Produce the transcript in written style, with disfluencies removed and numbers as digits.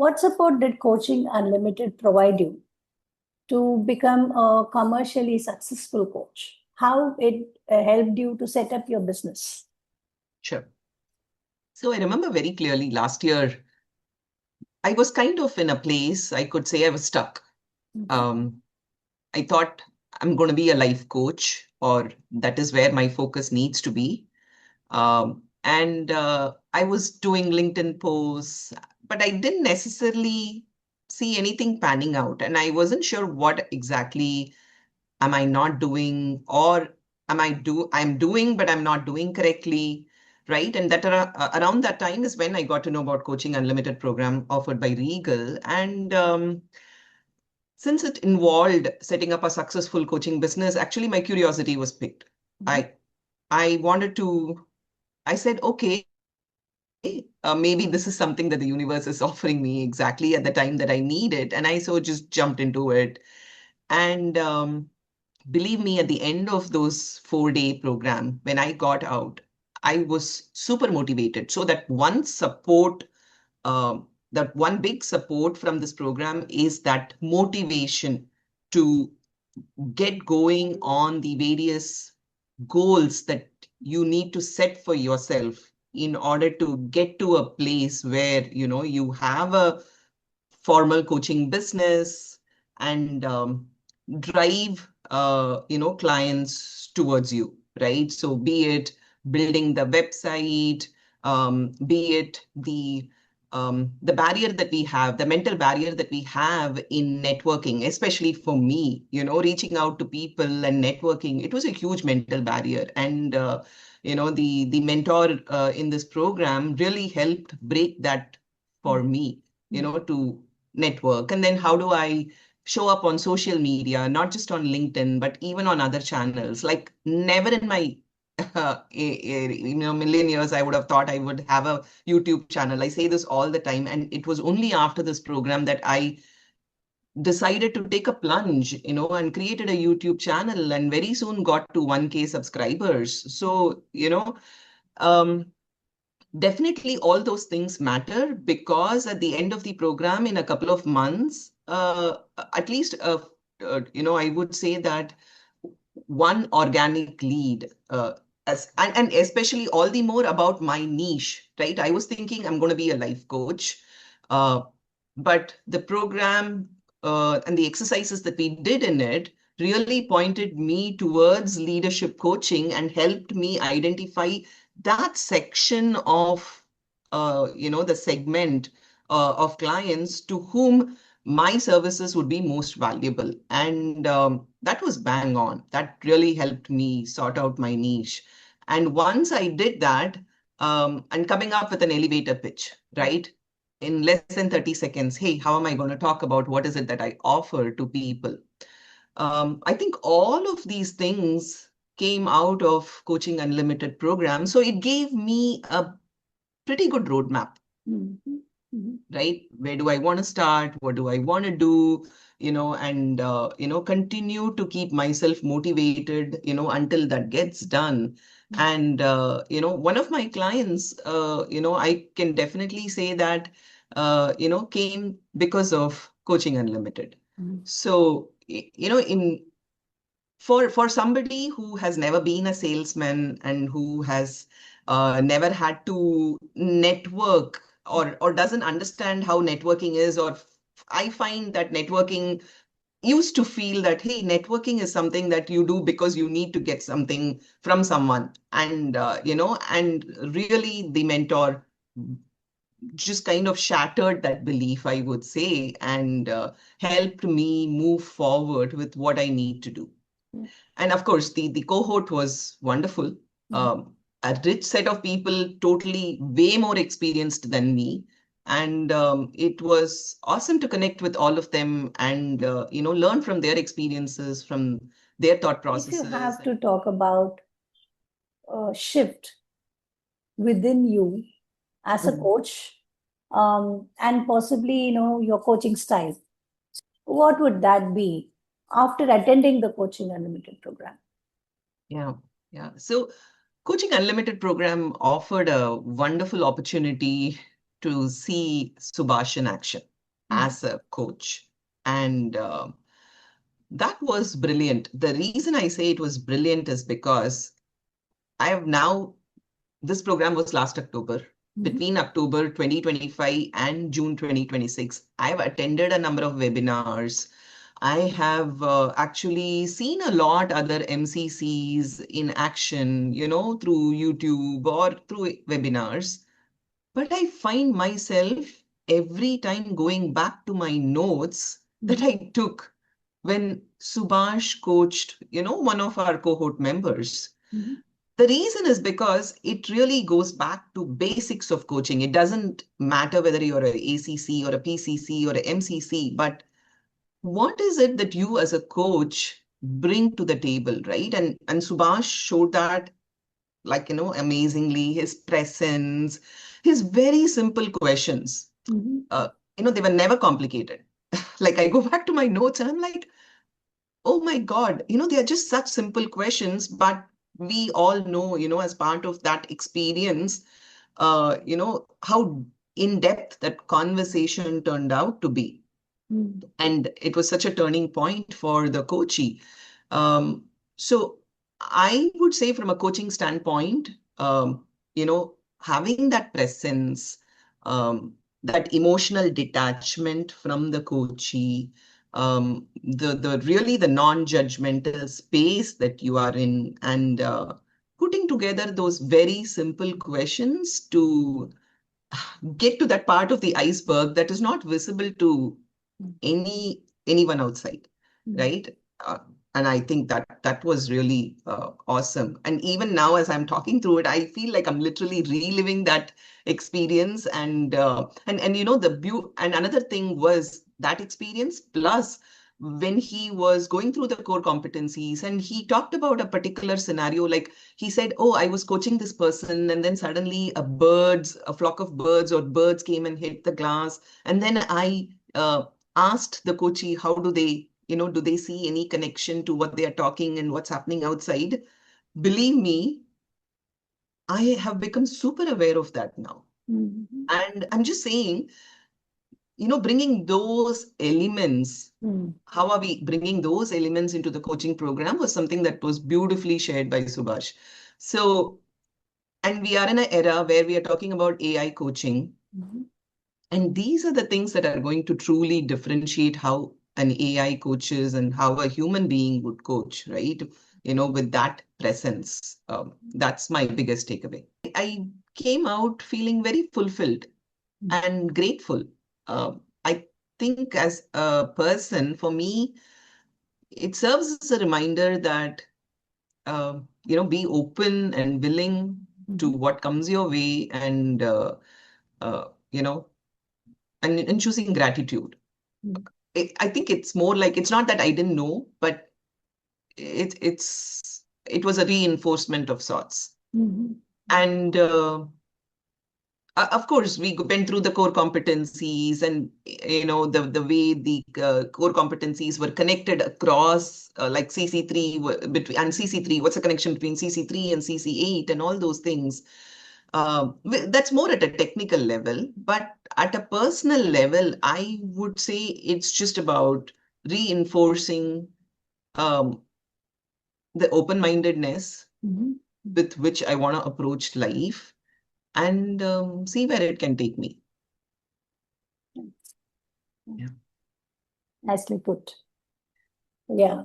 What support did Coaching Unlimited provide you to become a commercially successful coach? How it helped you to set up your business? Sure. So I remember very clearly last year, I was kind of in a place, I could say I was stuck. Um, I thought I'm going to be a life coach, or that is where my focus needs to be. And I was doing LinkedIn posts, but I didn't necessarily see anything panning out. And I wasn't sure what exactly am I not doing, or I'm doing, but I'm not doing correctly. Right. And that around that time is when I got to know about Coaching Unlimited program offered by Regal. And since it involved setting up a successful coaching business, actually my curiosity was piqued. I I wanted to, I said, okay, maybe this is something that the universe is offering me exactly at the time that I need it. And I so just jumped into it. And believe me, at the end of those 4-day program, when I got out, I was super motivated. So that one big support from this program is that motivation to get going on the various goals that you need to set for yourself in order to get to a place where you have a formal coaching business and drive clients towards you, right? So be it building the website, be it the barrier that we have, the mental barrier that we have in networking, especially for me, reaching out to people and networking, it was a huge mental barrier. And the mentor in this program really helped break that for me, to network. And then how do I show up on social media, not just on LinkedIn, but even on other channels? Like never in my million years, I would have thought I would have a YouTube channel. I say this all the time. And it was only after this program that I decided to take a plunge, and created a YouTube channel and very soon got to 1K subscribers. So, um, definitely all those things matter, because at the end of the program, in a couple of months, at least, I would say that one organic lead, and especially all the more about my niche, right? I was thinking I'm going to be a life coach, uh, but the program and the exercises that we did in it really pointed me towards leadership coaching and helped me identify that section of the segment of clients to whom my services would be most valuable. And that was bang on. That really helped me sort out my niche. And once I did that, and coming up with an elevator pitch, right? In less than 30 seconds, hey, how am I going to talk about what is it that I offer to people? I think all of these things came out of Coaching Unlimited program. So it gave me a pretty good roadmap, right? Where do I want to start? What do I want to do? And continue to keep myself motivated, until that gets done. And one of my clients, I can definitely say that, came because of Coaching Unlimited. So, in for somebody who has never been a salesman and who has never had to network, or doesn't understand how networking is, or I find that networking used to feel that, hey, networking is something that you do because you need to get something from someone. And and really the mentor just kind of shattered that belief, I would say, and helped me move forward with what I need to do. And of course, the cohort was wonderful. A rich set of people, totally way more experienced than me. And it was awesome to connect with all of them and, learn from their experiences, from their thought If you processes. have to talk about a shift within you as a coach, and possibly, your coaching style, what would that be after attending the Coaching Unlimited program? Yeah, yeah. So Coaching Unlimited program offered a wonderful opportunity to see Subhash in action. as a coach. And that was brilliant. The reason I say it was brilliant is because I have now, this program was last October. Between October 2025 and June 2026, I have attended a number of webinars. I have actually seen a lot other MCCs in action, through YouTube or through webinars. But I find myself every time going back to my notes that I took when Subhash coached, one of our cohort members. The reason is because it really goes back to basics of coaching. It doesn't matter whether you're an ACC or a PCC or an MCC, but what is it that you as a coach bring to the table, right? And Subhash showed that, like, amazingly, his presence, his very simple questions. They were never complicated. Like, I go back to my notes and I'm like, oh my God, they are just such simple questions, but we all know, as part of that experience, how in depth that conversation turned out to be. And it was such a turning point for the coachee. So I would say, from a coaching standpoint, having that presence, that emotional detachment from the coachee, the really the non-judgmental space that you are in, and putting together those very simple questions to get to that part of the iceberg that is not visible to anyone outside, right? And I think that was really awesome. And even now, as I'm talking through it, I feel like I'm literally reliving that experience. And and another thing was that experience, plus when he was going through the core competencies, and he talked about a particular scenario. Like, he said, oh, I was coaching this person, and then suddenly a flock of birds or birds came and hit the glass, and then I asked the coachee, how do they, do they see any connection to what they are talking and what's happening outside? Believe me, I have become super aware of that now. And I'm just saying, bringing those elements, how are we bringing those elements into the coaching program, was something that was beautifully shared by Subhash. So, and we are in an era where we are talking about AI coaching. And these are the things that are going to truly differentiate how an AI coaches and how a human being would coach, right? With that presence. That's my biggest takeaway. I came out feeling very fulfilled and grateful. I think, as a person, for me, it serves as a reminder that, be open and willing to what comes your way, and, and choosing gratitude. I think it's more like, it's not that I didn't know, but it was a reinforcement of sorts. And of course, we went through the core competencies, and the way the core competencies were connected across, like CC3 between and CC3. What's the connection between CC3 and CC8 and all those things? That's more at a technical level, but at a personal level, I would say it's just about reinforcing the open-mindedness with which I want to approach life, and see where it can take me. Yeah. Nicely put. Yeah.